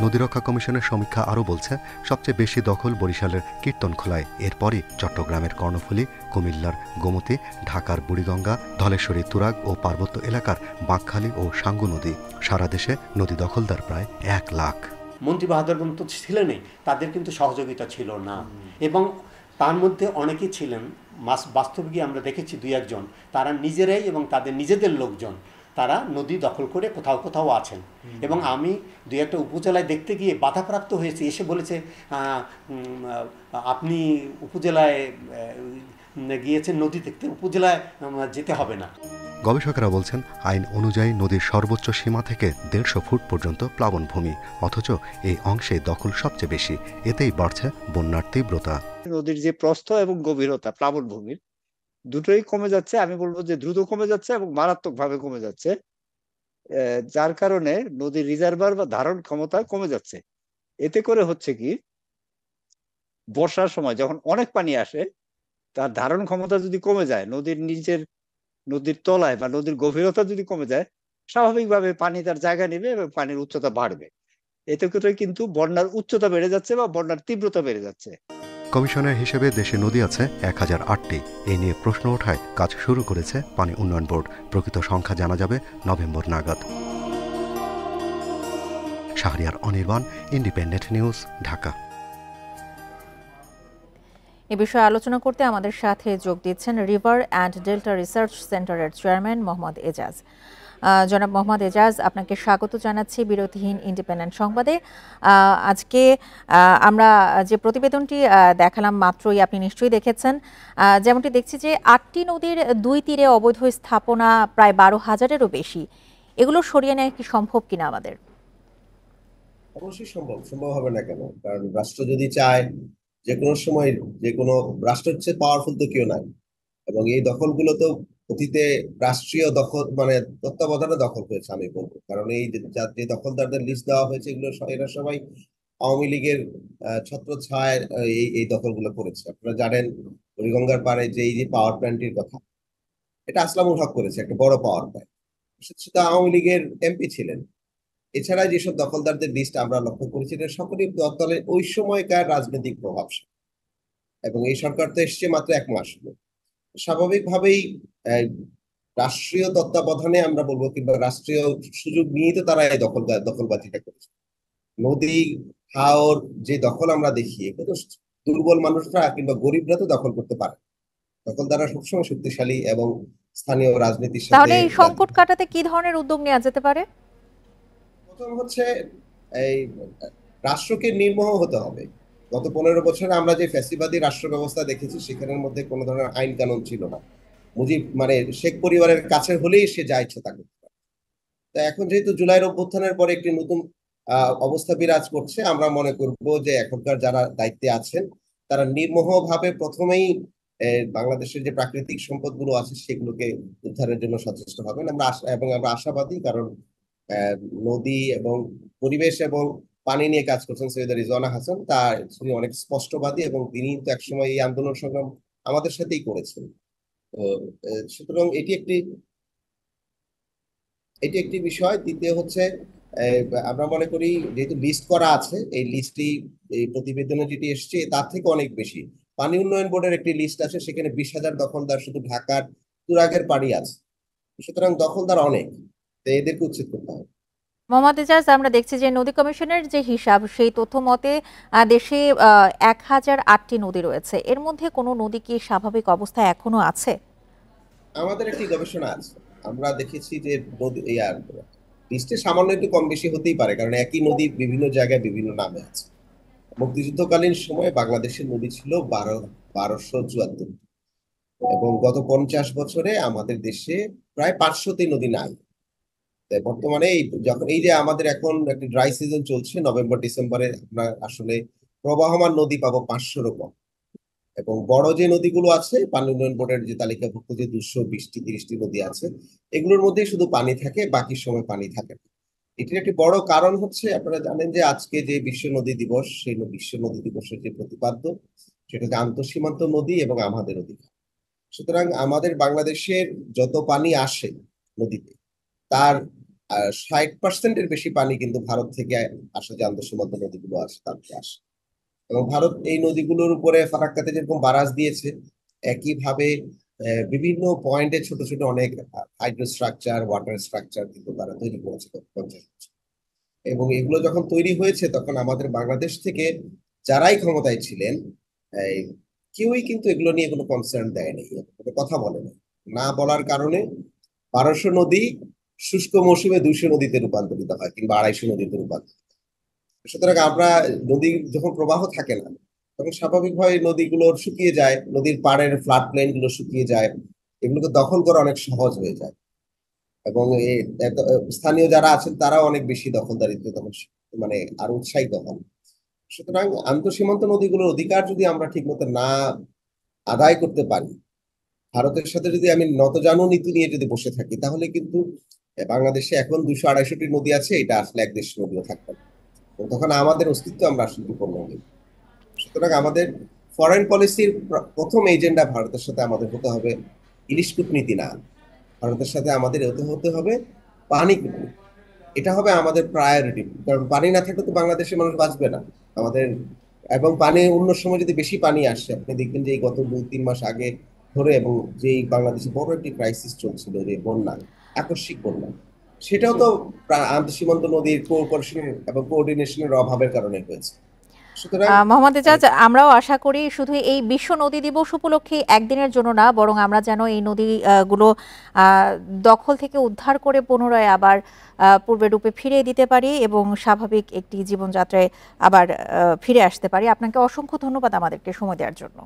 নদীরক্ষা কমিশনের সমীক্ষা আরও বলছে, সবচেয়ে বেশি দখল বরিশালের কীর্তনখোলায়, এরপরই চট্টগ্রামের কর্ণফুলী, কুমিল্লার গোমতী, ঢাকার বুড়িগঙ্গা, ধলেশ্বরী তুরাগ ও পার্বত্য এলাকার বাঁকখালী ও সাঙ্গু নদী। সারা দেশে নদী দখলদার প্রায় ১ লাখ। মন্ত্রী বাহাদুরগণ তো ছিলেনই, তাদের কিন্তু সহযোগিতা ছিল না, এবং তার মধ্যে অনেকেই ছিলেন বাস্তবিকই আমরা দেখেছি ২-১ জন, তারা নিজেরাই এবং তাদের নিজেদের লোকজন তারা নদী দখল করে কোথাও কোথাও আছেন। এবং আমি দুই একটা উপজেলায় দেখতে গিয়ে বাধাপ্রাপ্ত হয়েছি, এসে বলেছে আপনি উপজেলায় গিয়েছেন নদী দেখতে, উপজেলায় যেতে হবে না। গবেষকেরা বলছেন আইন অনুযায়ী নদীর সর্বোচ্চ সীমা থেকে 150 ফুট পর্যন্ত প্লাবনভূমি, অথচ এই অংশে দখল সবচেয়ে বেশি। এতেই বাড়ছে বন্যার তীব্রতা। নদীর যে প্রস্থ এবং গভীরতা প্লাবনভূমির দুটোই কমে যাচ্ছে, আমি বলবো যে দ্রুত কমে যাচ্ছে এবং মারাত্মকভাবে কমে যাচ্ছে, যার কারণে নদীর রিজার্ভার বা ধারণ ক্ষমতা কমে যাচ্ছে। এতে করে হচ্ছে কি, বর্ষার সময় যখন অনেক পানি আসে তার ধারণ ক্ষমতা যদি কমে যায়, নদীর তলায় বা নদীর গভীরতা যদি কমে যায়, স্বাভাবিকভাবে পানি তার জায়গা নেবে এবং পানির উচ্চতা বাড়বে। এতে করে কিন্তু বন্যার উচ্চতা বেড়ে যাচ্ছে বা বন্যার তীব্রতা বেড়ে যাচ্ছে। কমিশনের হিসেবে দেশে নদী আছে 1008টি। এ নিয়ে প্রশ্ন ওঠায় কাজ শুরু করেছে পানি উন্নয়ন বোর্ড। প্রকৃত সংখ্যা জানা যাবে নভেম্বর নাগাদ। Shahriar Anirban, independent news, Dhaka. এ বিষয়ে আলোচনা করতে আমাদের সাথে যোগ দিচ্ছেন রিভার অ্যান্ড ডেল্টা রিসার্চ সেন্টারের চেয়ারম্যান মোহাম্মদ এজাজ। জনাব মোহাম্মদ এজাজ, আপনাকে স্বাগত জানাচ্ছি বিরতিহীন ইন্ডিপেন্ডেন্ট সংবাদে। আজকে আমরা যে প্রতিবেদনটি দেখালাম মাত্রই, আপনি নিশ্চয়ই দেখেছেন, যেমনটি দেখছি যে 8টি নদীর 2 তীরে অবৈধ স্থাপনা প্রায় 12,000-এরও বেশি। এগুলো সরিয়ে নেওয়া কি সম্ভব কিনা আমাদের? অবশ্যই সম্ভব হবে না কেন? কারণ রাষ্ট্র যদি চায়, যে কোনো সময় যে কোনো রাষ্ট্র হচ্ছে পাওয়ারফুল তো কেউ নাই, এবং এই দখলগুলো তো অতীতে রাষ্ট্রীয় দখল মানে তত্ত্বাবধানে দখল হয়েছে আমি বলবো। কারণ এই যে দখলদারদের লিস্ট দেওয়া হয়েছে, এরা সবাই আওয়ামী লীগের ছত্রছায়ায় এই দখলগুলো করেছে। আপনারা জানেন বুড়িগঙ্গার পাড়ে যে এই যে পাওয়ার প্ল্যান্টটির কথা, এটা আসলামুল হক করেছে, একটা বড় পাওয়ার প্ল্যান্ট, সেটা আওয়ামী লীগের এমপি ছিলেন। এছাড়া যেসব দখলদারদের লিস্ট আমরা লক্ষ্য করেছি, এটা সকলেই দলে ওই সময়কার রাজনৈতিক প্রভাবশালী, এবং এই সরকার তো এসছে মাত্র 1 মাস হলো। স্বাভাবিকভাবেই রাষ্ট্রীয় তত্ত্বাবধানে আমরা বলবো, কিংবা রাষ্ট্রীয় সুযোগ নিয়ে তো তারা এই দখলবাজিটা করেছে। নদী হাওর যে দখল আমরা দেখি, কিন্তু দুর্বল মানুষরা কিংবা গরিবরা তো দখল করতে পারে। দখলদাররা সবসময় শক্তিশালী এবং স্থানীয় রাজনীতির সাথে। তাহলে এই সংকট কাটাতে কি ধরনের উদ্যোগ নেওয়া যেতে পারে? প্রথম হচ্ছে এই রাষ্ট্রকে নির্মোহ হতে হবে। গত 15 বছরে আমরা যে ফ্যাসিবাদী রাষ্ট্র ব্যবস্থা দেখেছি, সেখানের মধ্যে কোনো ধরনের আইন কানুন ছিল না। শেখ পরিবারের কাছে হলেই সে যা ইচ্ছে তা করতে পারে। তা এখন যেহেতু জুলাইয়ের অভ্যুত্থানের পরে একটি নতুন অবস্থা বিরাজ করছে, আমরা মনে করব যে এখনকার যারা দায়িত্বে আছেন তারা নির্মোহভাবে প্রথমেই বাংলাদেশের যে প্রাকৃতিক সম্পদগুলো আছে সেগুলোকে উদ্ধারের জন্য সচেষ্ট হবেন। আমরা আশাবাদী, কারণ নদী এবং পরিবেশ এবং পানি নিয়ে কাজ করছেন সৈয়দ রিজওয়ানা হাসান, তিনি অনেক স্পষ্টবাদী, এবং তিনি তো একসময় এই আন্দোলন সংগ্রাম আমাদের সাথেই করেছেন। তো সুতরাং এটি একটি বিষয়। দ্বিতীয় হচ্ছে আমরা মনে করি যেহেতু লিস্ট করা আছে, এই লিস্টটি এই প্রতিবেদনে যেটি এসছে তার থেকে অনেক বেশি। পানি উন্নয়ন বোর্ডের একটি লিস্ট আছে, সেখানে 20,000 দখলদার শুধু ঢাকার তুরাগের পানি আছে। সুতরাং দখলদার অনেক, তো এদেরকে উচ্ছেদ করতে হবে। মোহাম্মদ এজাজ, আমরা দেখছি যে নদী কমিশনের যে হিসাব, সেই তথ্য মতে দেশে 1008টি নদী রয়েছে। এর মধ্যে কোনো নদী কি স্বাভাবিক অবস্থায় এখনো আছে? আমাদের একটি গবেষণা আছে, আমরা দেখেছি যে নদী লিস্টে সামান্য একটু কম বেশি হতেই পারে, কারণ একই নদী বিভিন্ন জায়গায় বিভিন্ন নামে আছে। মুক্তিযুদ্ধকালীন সময়ে বাংলাদেশের নদী ছিল 1274, এবং গত 50 বছরে আমাদের দেশে প্রায় 500টি নদী নাই। বর্তমানে যখন এই যে আমাদের এখন একটা ড্রাই সিজন চলছে, নভেম্বর ডিসেম্বরে আমরা আসলে প্রবাহমান নদী পাবো 500-রও কম। এবং বড় যে নদীগুলো আছে, পানি উন্নয়ন বোর্ডের যে তালিকাভুক্ত যে 220-30টি নদী আছে, এগুলোর মধ্যেই শুধু পানি থাকে, বাকি সময় পানি থাকে না। এটির একটি বড় কারণ হচ্ছে, আপনারা জানেন যে আজকে যে বিশ্ব নদী দিবস, সেই বিশ্ব নদী দিবসের যে প্রতিপাদ্য, সেটা হচ্ছে আন্তঃসীমান্ত নদী এবং আমাদের অধিকার। সুতরাং আমাদের বাংলাদেশের যত পানি আসে নদীতে, তার 60%-এর বেশি পানি কিন্তু ভারত থেকে আসে, যে আন্তঃসীমান্ত নদীগুলো আছে তার থেকে আসে। এবং ভারত এই নদীগুলোর উপরে ফারাক্কাতে যেরকম বারাজ দিয়েছে, একইভাবে বিভিন্ন পয়েন্টে ছোট ছোট অনেক হাইড্রো স্ট্রাকচার, ওয়াটার স্ট্রাকচার কিন্তু তারা তৈরি করেছে 50 বছর। এবং এগুলো যখন তৈরি হয়েছে, তখন আমাদের বাংলাদেশ থেকে যারাই ক্ষমতায় ছিলেন, কেউই কিন্তু এগুলো নিয়ে কোনো কনসার্ন দেয়নি, কথা বলে না বলার কারণে 1200 নদী শুষ্ক মৌসুমে 200 নদীতে রূপান্তরিত হয় কিংবা 250 নদীতে রূপান্তরিত হয়। সুতরাং আমরা নদী যখন প্রবাহ থাকে না তখন স্বাভাবিকভাবে নদীগুলো শুকিয়ে যায়, নদীর পাড়ের ফ্লাড প্লেন গুলো শুকিয়ে যায়, এগুলোকে দখল করা অনেক সহজ হয়ে যায় এবং স্থানীয় যারা আছেন তারাও অনেক বেশি দখলদারিত্বে তখন মানে আরো উৎসাহিত হন। সুতরাং আন্তঃসীমান্ত নদীগুলোর অধিকার যদি আমরা ঠিকমতো না আদায় করতে পারি, ভারতের সাথে যদি আমি নতজানু নীতি নিয়ে যদি বসে থাকি, তাহলে কিন্তু বাংলাদেশে এখন 200-250টি নদী আছে, এটা আসলে এক দেশের নদীও থাকবে না, তখন আমাদের অস্তিত্ব আমরা আসলে বিপন্ন হই। সুতরাং আমাদের ফরেন পলিসির প্রথম এজেন্ডা ভারতের সাথে আমাদের হতে হবে ইলিশ কূটনীতি না, ভারতের সাথে আমাদের হতে হবে পানি কূটনীতি। এটা হবে আমাদের প্রায়োরিটি, কারণ পানি না থাকলে তো বাংলাদেশের মানুষ বাঁচবে না আমাদের। এবং পানি অন্য সময় যদি বেশি পানি আসে, আপনি দেখবেন যে এই গত 2-3 মাস আগে ধরে এবং যে বাংলাদেশে বড় একটি ক্রাইসিস চলছিল, যে বন্যা, আকস্মিক বন্যা, সেটাও তো আন্তঃসীমান্ত নদীর কোঅপারেশন এবং কোঅর্ডিনেশনের অভাবের কারণে হয়েছে। মোহাম্মদ এজাজ, আমরাও আশা করি শুধু এই বিশ্ব নদী দিবস উপলক্ষে একদিনের জন্য না, বরং আমরা যেন এই নদীগুলো দখল থেকে উদ্ধার করে পুনরায় আবার পূর্বের রূপে ফিরিয়ে দিতে পারি এবং স্বাভাবিক একটি জীবনযাত্রায় আবার ফিরে আসতে পারি। আপনাকে অসংখ্য ধন্যবাদ আমাদেরকে সময় দেওয়ার জন্য।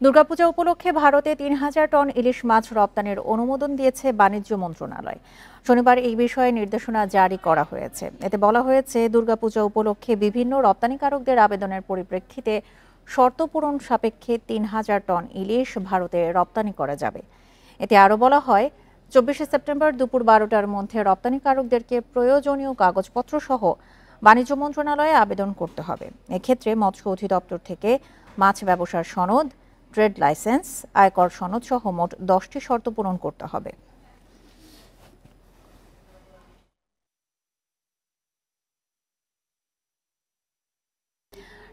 দুর্গাপূজা উপলক্ষে ভারতে 3000 টন ইলিশ মাছ রপ্তানির অনুমোদন দিয়েছে বাণিজ্য মন্ত্রণালয়। শনিবার এই বিষয়ে নির্দেশনা জারি করা হয়েছে। এতে বলা হয়েছে, দুর্গাপূজা উপলক্ষে বিভিন্ন রপ্তানিকারকদের আবেদনের পরিপ্রেক্ষিতে শর্ত পূরণ সাপেক্ষে 3000 টন ইলিশ ভারতে রপ্তানি করা যাবে। এতে আরও বলা হয়, 24শে সেপ্টেম্বর দুপুর 12টার মধ্যে রপ্তানিকারকদেরকে প্রয়োজনীয় কাগজপত্র সহ বাণিজ্য মন্ত্রণালয়ে আবেদন করতে হবে। এক্ষেত্রে মৎস্য অধিদপ্তর থেকে মাছ ব্যবসার সনদ, ট্রেড লাইসেন্স, আয়কর সনদ সহ মোট 10টি শর্ত পূরণ করতে হবে।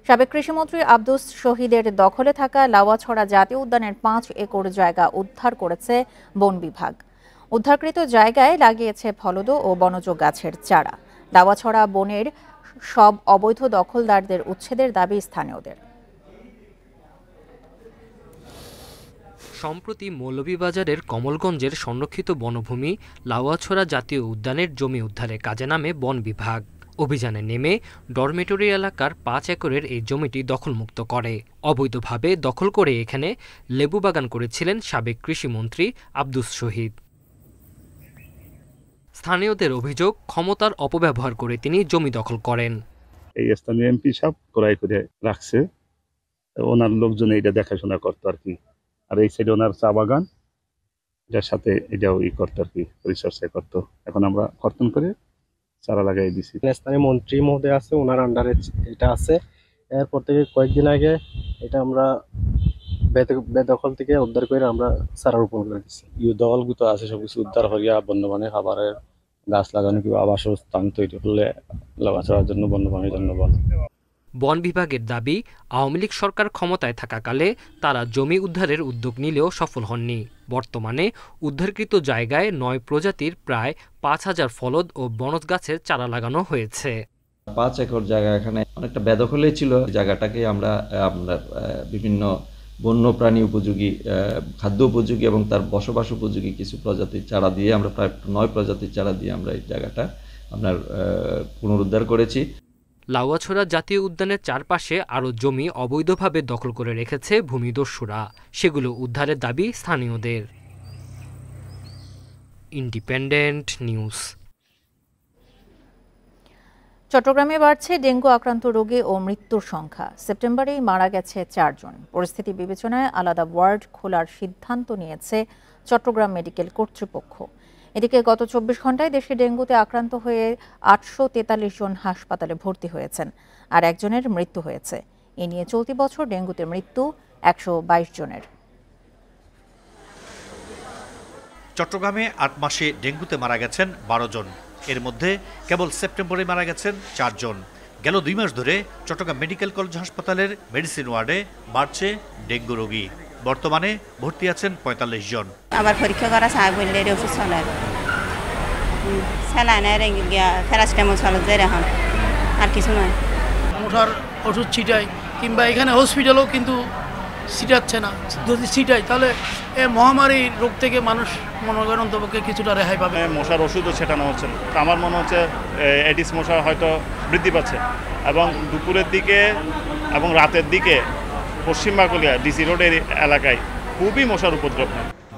সাবেক কৃষিমন্ত্রী আব্দুস শহীদের দখলে থাকা লাওয়াছড়া জাতীয় উদ্যানের 5 একর জায়গা উদ্ধার করেছে বন বিভাগ। উদ্ধারকৃত জায়গায় লাগিয়েছে ফলদ ও বনজ গাছের চারা। লাওয়াছড়া বনের সব অবৈধ দখলদারদের উচ্ছেদের দাবি স্থানীয়দের। সম্প্রতি মৌলভীবাজারের কমলগঞ্জের সংরক্ষিত বনভূমি লাওয়াছড়া জাতীয় উদ্যানের জমি উদ্ধারে কাজে নামে বন বিভাগ। অভিযানে নেমে ডরমেটরি এলাকার 5 একরের এই জমিটি দখলমুক্ত করে। অবৈধভাবে দখল করে এখানে লেবু বাগান করেছিলেন সাবেক কৃষিমন্ত্রী আব্দুস শহীদ। স্থানীয়দের অভিযোগ, ক্ষমতার অপব্যবহার করে তিনি জমি দখল করেন। এই স্থানীয় এমপি সাহেব ক্রয় করে রাখছে, ওনার লোকজন এটা দেখাশোনা করতো আর কি। আর এই সাইডে ওনার চা বাগান, যার সাথে এটাও করতো আর কি, পরিচর্যা করতো। এখন আমরা কর্তন করে চারা লাগাই দিছি। স্থানীয় মন্ত্রী মহোদয় আছে, ওনার আন্ডারে এটা আছে। এরপর থেকে কয়েকদিন আগে এটা আমরা বেদখল থেকে উদ্ধার করে আমরা চারা রোপণ করে দিচ্ছি। দখলগুলো আছে সবকিছু উদ্ধার করিয়া বন্যপ্রাণী খাবারের গাছ লাগানো কিংবা আবাসস্থান তৈরি করলে লাগাছড়ার জন্য বন্যপ্রাণীর জন্য ভালো। বন বিভাগের দাবি, আওয়ামী লীগ সরকার ক্ষমতায় থাকাকালে তারা জমি উদ্ধারের উদ্যোগ নিলেও সফল হননি। বর্তমানে উদ্ধারকৃত জায়গায় 9 প্রজাতির প্রায় 5000 ফলদ ও বনজ গাছের চারা লাগানো হয়েছে। 5 একর জায়গা এখানে অনেকটা বেদখলে ছিল। জায়গাটাকে আমরা বিভিন্ন বন্যপ্রাণী উপযোগী, খাদ্য উপযোগী এবং তার বসবাস উপযোগী কিছু প্রজাতির চারা দিয়ে আমরা প্রায় 9 প্রজাতির চারা দিয়ে আমরা এই জায়গাটা পুনরুদ্ধার করেছি। লাউয়াছড়া জাতীয় উদ্যানের চারপাশে আরও জমি অবৈধভাবে দখল করে রেখেছে ভূমিদস্যুরা। সেগুলো উদ্ধারের দাবি স্থানীয়দের। Independent news. চট্টগ্রামে বাড়ছে ডেঙ্গু আক্রান্ত রোগী ও মৃত্যুর সংখ্যা। সেপ্টেম্বরেই মারা গেছে 4 জন। পরিস্থিতি বিবেচনায় আলাদা ওয়ার্ড খোলার সিদ্ধান্ত নিয়েছে চট্টগ্রাম মেডিকেল কর্তৃপক্ষ। এদিকে গত 24 ঘন্টায় দেশে ডেঙ্গুতে আক্রান্ত হয়ে 843 জন হাসপাতালে ভর্তি হয়েছেন, আর একজনের মৃত্যু হয়েছে। এ নিয়ে চলতি বছর ডেঙ্গুতে মৃত্যু 122 জনের। চট্টগ্রামে 8 মাসে ডেঙ্গুতে মারা গেছেন 12 জন। এর মধ্যে কেবল সেপ্টেম্বরে মারা গেছেন 4 জন। গেল 2 মাস ধরে চট্টগ্রাম মেডিকেল কলেজ হাসপাতালের মেডিসিন ওয়ার্ডে বাড়ছে ডেঙ্গু রোগী। বর্তমানে ভর্তি আছেন 45 জন। আবার পরীক্ষা করা বললে ওষুধ চলে, স্যালাইনের প্যারাসিটামল চলে যেরকম, আর কিছু নয়। মোটার ওষুধ ছিটাই কিংবা এখানে হসপিটালও কিন্তু ছিটাচ্ছে না। যদি ছিটায় তাহলে এই মহামারী রোগ থেকে মানুষ মনে করেন অন্তপক্ষে কিছুটা রেহাই পাবে। মশার ওষুধও ছেটানো হচ্ছে। আমার মনে হচ্ছে এডিস মশা হয়তো বৃদ্ধি পাচ্ছে এবং দুপুরের দিকে এবং রাতের দিকে পশ্চিম বাকলিয়া ডিসি রোডের এলাকায় খুবই মশার উপদ্রব।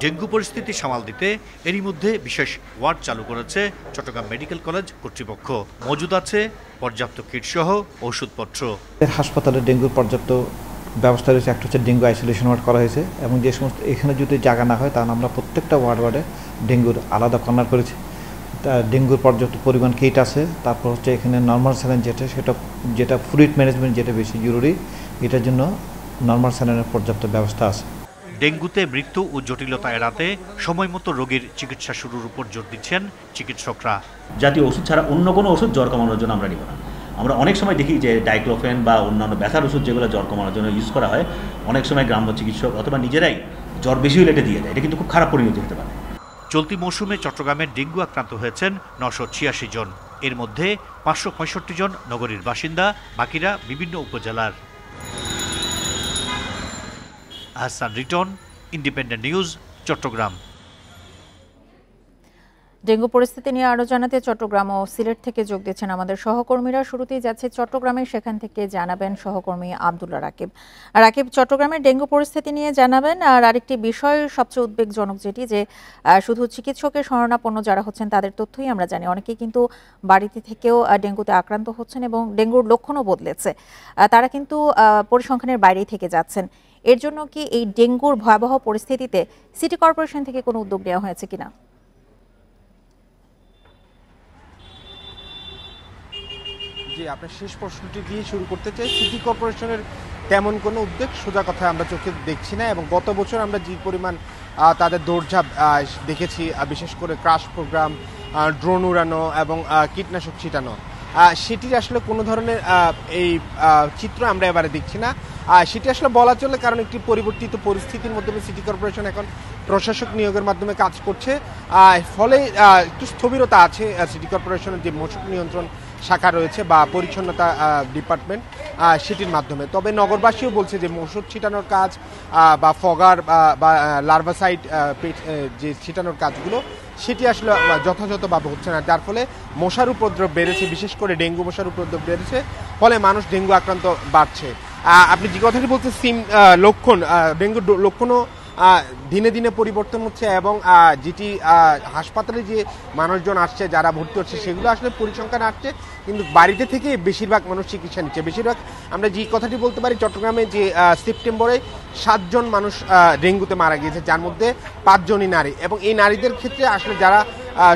ডেঙ্গু পরিস্থিতি সামাল দিতে এরই মধ্যে বিশেষ ওয়ার্ড চালু করেছে চট্টগ্রাম মেডিকেল কলেজ কর্তৃপক্ষ। মজুদ আছে পর্যাপ্ত কিট সহ ওষুধপত্র। হাসপাতালে ডেঙ্গুর পর্যাপ্ত ব্যবস্থা রয়েছে। একটা হচ্ছে ডেঙ্গু আইসোলেশন ওয়ার্ড করা হয়েছে এবং যে সমস্ত এখানে যদি জায়গা না হয় তাহলে আমরা প্রত্যেকটা ওয়ার্ডে ডেঙ্গুর আলাদা কর্নার করেছি। ডেঙ্গুর পর্যাপ্ত পরিমাণ কিট আছে। তারপর হচ্ছে এখানে নর্মাল স্যালাইন যেটা ফ্লুইড ম্যানেজমেন্ট যেটা বেশি জরুরি, এটার জন্য নর্মাল স্যালাইনের পর্যাপ্ত ব্যবস্থা আছে। ডেঙ্গুতে মৃত্যু ও জটিলতা এড়াতে সময়মতো রোগীর চিকিৎসা শুরুর উপর জোর দিচ্ছেন চিকিৎসকরা। জাতীয় ওষুধ ছাড়া অন্য কোনো ওষুধ জ্বর কমানোর জন্য আমরা নিব না। আমরা অনেক সময় দেখি যে ডাইক্লোফেন বা অন্যান্য ব্যথার ওষুধ যেগুলো জ্বর কমানোর জন্য ইউজ করা হয়, অনেক সময় গ্রাম্য চিকিৎসক অথবা নিজেরাই জ্বর বেশি হলে এটা দিয়ে দেয়। এটা কিন্তু খুব খারাপ পরিণতি হতে পারে। চলতি মৌসুমে চট্টগ্রামে ডেঙ্গু আক্রান্ত হয়েছেন 986 জন। এর মধ্যে 565 জন নগরীর বাসিন্দা, বাকিরা বিভিন্ন উপজেলার। Ahsan Riton, Independent News, Chittagong. Dengue পরিস্থিতি নিয়ে আরো জানাতে চট্টগ্রাম ও সিলেট থেকে যোগ দিচ্ছেন আমাদের সহকর্মীরা। শুরুতেই যাচ্ছে চট্টগ্রামে, সেখান থেকে জানাবেন সহকর্মী আব্দুল্লাহ রাকিব। রাকিব, চট্টগ্রামের ডেঙ্গু পরিস্থিতি নিয়ে জানাবেন। আর আরেকটি বিষয় সবচেয়ে উদ্বেগজনক যেটি, যে শুধু চিকিৎসকের শরণাপন্ন যারা হচ্ছেন তাদের তথ্যই আমরা জানি, অনেকেই কিন্তু বাড়িতে থেকেও ডেঙ্গুতে আক্রান্ত হচ্ছেন এবং ডেঙ্গুর লক্ষণও বদলেছে। তারা কিন্তু পরিসংখ্যানের বাইরেই থেকে যাচ্ছেন। এর জন্য কি এই ডেঙ্গুর ভয়াবহ পরিস্থিতিতে সিটি কর্পোরেশন থেকে কোনো উদ্যোগ নেওয়া হয়েছে কিনা? জি, আপনার শেষ প্রশ্নটি দিয়ে শুরু করতে চাই। সিটি কর্পোরেশনের তেমন কোনো উদ্যোগ সোজা কথা আমরা চোখে দেখছি না, এবং গত বছর আমরা যে পরিমাণ তাদের দৌড়ঝাঁপ দেখেছি, বিশেষ করে ক্রাশ প্রোগ্রাম, ড্রোন উড়ানো এবং কীটনাশক ছিটানো, সেটির আসলে কোনো ধরনের এই চিত্র আমরা এবারে দেখছি না। সেটি আসলে বলা চলে, কারণ একটি পরিবর্তিত পরিস্থিতির মাধ্যমে সিটি কর্পোরেশন এখন প্রশাসক নিয়োগের মাধ্যমে কাজ করছে। ফলে একটু স্থবিরতা আছে সিটি কর্পোরেশনের যে মশক নিয়ন্ত্রণ শাখা রয়েছে বা পরিচ্ছন্নতা ডিপার্টমেন্ট, সেটির মাধ্যমে। তবে নগরবাসীও বলছে যে মশক ছিটানোর কাজ বা ফগার বা লার্ভাসাইড যে ছিটানোর কাজগুলো, সেটি আসলে যথাযথভাবে হচ্ছে না, যার ফলে মশার উপদ্রব বেড়েছে, বিশেষ করে ডেঙ্গু মশার উপদ্রব বেড়েছে, ফলে মানুষ ডেঙ্গু আক্রান্ত বাড়ছে। আপনি যে কথাটি বলছেন লক্ষণ, ডেঙ্গুর লক্ষণও দিনে দিনে পরিবর্তন হচ্ছে, এবং যেটি হাসপাতালে যে মানুষজন আসছে, যারা ভর্তি হচ্ছে, সেগুলো আসলে পরিসংখ্যান আসছে, কিন্তু বাড়িতে থেকে বেশিরভাগ মানুষ চিকিৎসা নিচ্ছে। বেশিরভাগ আমরা যে কথাটি বলতে পারি, চট্টগ্রামে যে সেপ্টেম্বরে 7 জন মানুষ ডেঙ্গুতে মারা গিয়েছে, যার মধ্যে 5 জনই নারী, এবং এই নারীদের ক্ষেত্রে আসলে যারা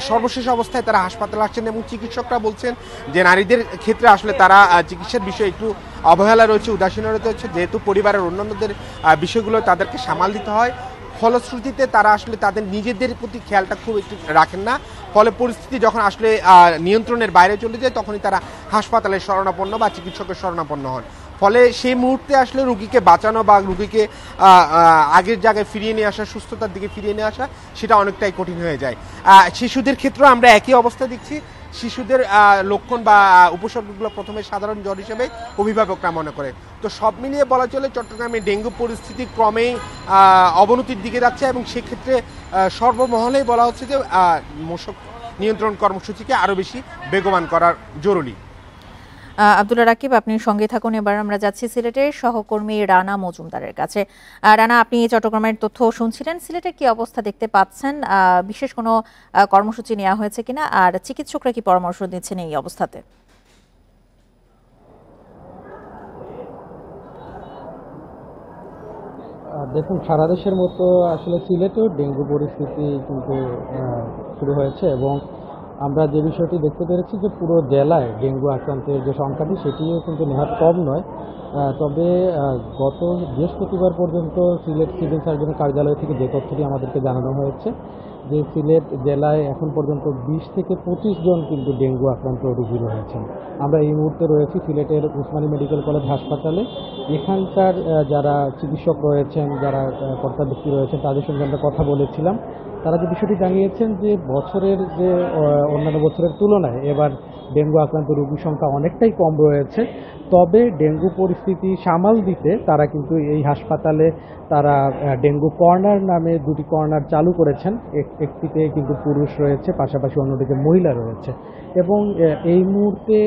সর্বশেষ অবস্থায় তারা হাসপাতালে আসছেন, এবং চিকিৎসকরা বলছেন যে নারীদের ক্ষেত্রে আসলে তারা চিকিৎসার বিষয়ে একটু অবহেলা রয়েছে, উদাসীনতা রয়েছে, যেহেতু পরিবারের অন্যান্যদের বিষয়গুলো তাদেরকে সামাল দিতে হয়। ফলশ্রুতিতে তারা আসলে তাদের নিজেদের প্রতি খেয়ালটা খুব একটু রাখেন না। ফলে পরিস্থিতি যখন আসলে নিয়ন্ত্রণের বাইরে চলে যায়, তখনই তারা হাসপাতালের শরণাপন্ন বা চিকিৎসকের শরণাপন্ন হন। ফলে সেই মুহূর্তে আসলে রুগীকে বাঁচানো বা রুগীকে আগের জায়গায় ফিরিয়ে নিয়ে আসা, সুস্থতার দিকে ফিরিয়ে নিয়ে আসা, সেটা অনেকটাই কঠিন হয়ে যায়। শিশুদের ক্ষেত্রেও আমরা একই অবস্থা দেখছি। শিশুদের লক্ষণ বা উপসর্গগুলো প্রথমে সাধারণ জ্বর হিসেবে অভিভাবকরা মনে করে। তো সব মিলিয়ে বলা চলে চট্টগ্রামে ডেঙ্গু পরিস্থিতি ক্রমেই অবনতির দিকে যাচ্ছে, এবং সেক্ষেত্রে সর্বমহলেই বলা হচ্ছে যে মশক নিয়ন্ত্রণ কর্মসূচিকে আরও বেশি বেগবান করার জরুরি। আব্দুল্লাহ রাকিব, আপনি সঙ্গে থাকুন। এবার আমরা যাচ্ছি সিলেটের সহকর্মী রানা মজুমদারের কাছে। রানা, আপনি চট্টগ্রামের তথ্য শুনছিলেন, সিলেটে কি অবস্থা দেখতে পাচ্ছেন? বিশেষ কোনো কর্মসূচি নেওয়া হয়েছে কিনা, আর চিকিৎসকরা কি পরামর্শ দিচ্ছেন এই অবস্থাতে? দেখুন, সারা দেশের মতো আসলে সিলেটেও ডেঙ্গু পরিস্থিতি কিন্তু শুরু হয়েছে, এবং আমরা যে বিষয়টি দেখতে পেরেছি যে পুরো জেলায় ডেঙ্গু আক্রান্তের যে সংখ্যাটি, সেটিও কিন্তু নেহাত কম নয়। তবে গত বৃহস্পতিবার পর্যন্ত সিলেট সিভিল সার্জনের কার্যালয় থেকে যে তথ্যটি আমাদেরকে জানানো হয়েছে, যে সিলেট জেলায় এখন পর্যন্ত 20 থেকে 25 জন কিন্তু ডেঙ্গু আক্রান্ত রোগী রয়েছেন। আমরা এই মুহূর্তে রয়েছি সিলেটের উসমানী মেডিকেল কলেজ হাসপাতালে। এখানকার যারা চিকিৎসক রয়েছেন, যারা কর্তা ব্যক্তি রয়েছেন, তাদের সঙ্গে আমরা কথা বলেছিলাম। তারা যে বিষয়টি জানিয়েছেন যে বছরের যে অন্যান্য বছরের তুলনায় এবার ডেঙ্গু আক্রান্ত রোগীর সংখ্যা অনেকটাই কম রয়েছে। তবে ডেঙ্গু পরিস্থিতি সামাল দিতে তারা কিন্তু এই হাসপাতালে তারা ডেঙ্গু কর্নার নামে 2টি কর্নার চালু করেছেন। একটিতে কিন্তু পুরুষ রয়েছে, পাশাপাশি অন্যটিতে মহিলা রয়েছে, এবং এই মুহূর্তে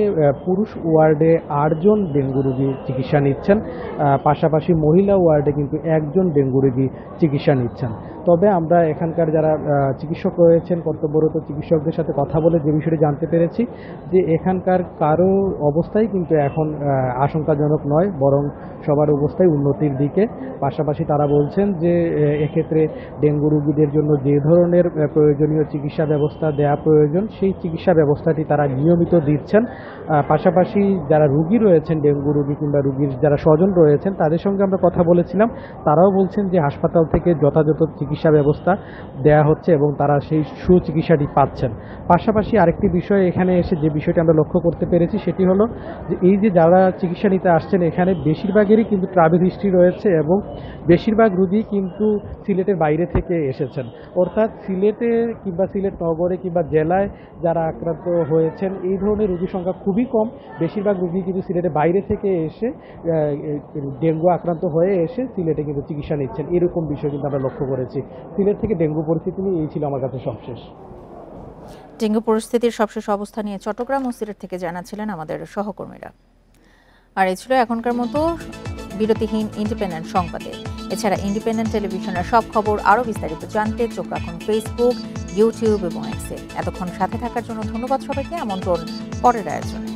পুরুষ ওয়ার্ডে 8 জন ডেঙ্গু রোগী চিকিৎসা নিচ্ছেন, পাশাপাশি মহিলা ওয়ার্ডে কিন্তু 1 জন ডেঙ্গু রোগী চিকিৎসা নিচ্ছেন। তবে আমরা এখানকার যারা চিকিৎসক রয়েছেন, কর্তব্যরত চিকিৎসকদের সাথে কথা বলে যে বিষয়টি জানতে পেরেছি যে এখানকার কারো অবস্থাই কিন্তু এখন আশঙ্কাজনক নয়, বরং সবার অবস্থায় উন্নতির দিকে। পাশাপাশি তারা বলছেন যে এক্ষেত্রে ডেঙ্গু রোগীদের জন্য যে ধরনের প্রয়োজনীয় চিকিৎসা ব্যবস্থা দেওয়া প্রয়োজন সেই চিকিৎসা ব্যবস্থাটি তারা নিয়মিত দিচ্ছেন। পাশাপাশি যারা রোগী রয়েছেন, ডেঙ্গু রোগী কিংবা রোগীর যারা স্বজন রয়েছেন, তাদের সঙ্গে আমরা কথা বলেছিলাম। তারাও বলছেন যে হাসপাতাল থেকে যথাযথ চিকিৎসা ব্যবস্থা দেয়া হচ্ছে এবং তারা সেই সুচিকিৎসাটি পাচ্ছেন। পাশাপাশি আরেকটি বিষয় এখানে এসে যে বিষয়টি আমরা লক্ষ্য করতে পেরেছি সেটি হলো যে এই যে যারা চিকিৎসা নিতে আসছেন এখানে বেশিরভাগেরই কিন্তু ট্রাভেল হিস্ট্রি রয়েছে এবং বেশিরভাগ রোগী কিন্তু সিলেটের বাইরে থেকে এসেছেন। অর্থাৎ সিলেটে কিংবা সিলেট নগরে কিংবা জেলায় যারা আক্রান্ত হয়েছেন এই ধরনের রোগীর সংখ্যা খুবই কম। বেশিরভাগ রোগী কিন্তু সিলেটের বাইরে থেকে এসে ডেঙ্গু আক্রান্ত হয়ে এসে সিলেটে কিন্তু চিকিৎসা নিচ্ছেন, এরকম বিষয় কিন্তু আমরা লক্ষ্য করেছি। সিলেট থেকে ডেঙ্গু পরিস্থিতি নিয়ে এই ছিল আমার কাছে সবশেষ। ডেঙ্গু পরিস্থিতির সবশেষ অবস্থা নিয়ে চট্টগ্রাম ও সিলেট থেকে জানাচ্ছিলেন আমাদের সহকর্মীরা। আর এই ছিল এখনকার মতো বিরতিহীন ইন্ডিপেন্ডেন্ট সংবাদে। এছাড়া ইন্ডিপেন্ডেন্ট টেলিভিশনের সব খবর আরও বিস্তারিত জানতে চোখ রাখুন ফেসবুক, ইউটিউব এবং এক্সে। এতক্ষণ সাথে থাকার জন্য ধন্যবাদ সবাইকে। আমন্ত্রণ পরের আয়োজনে।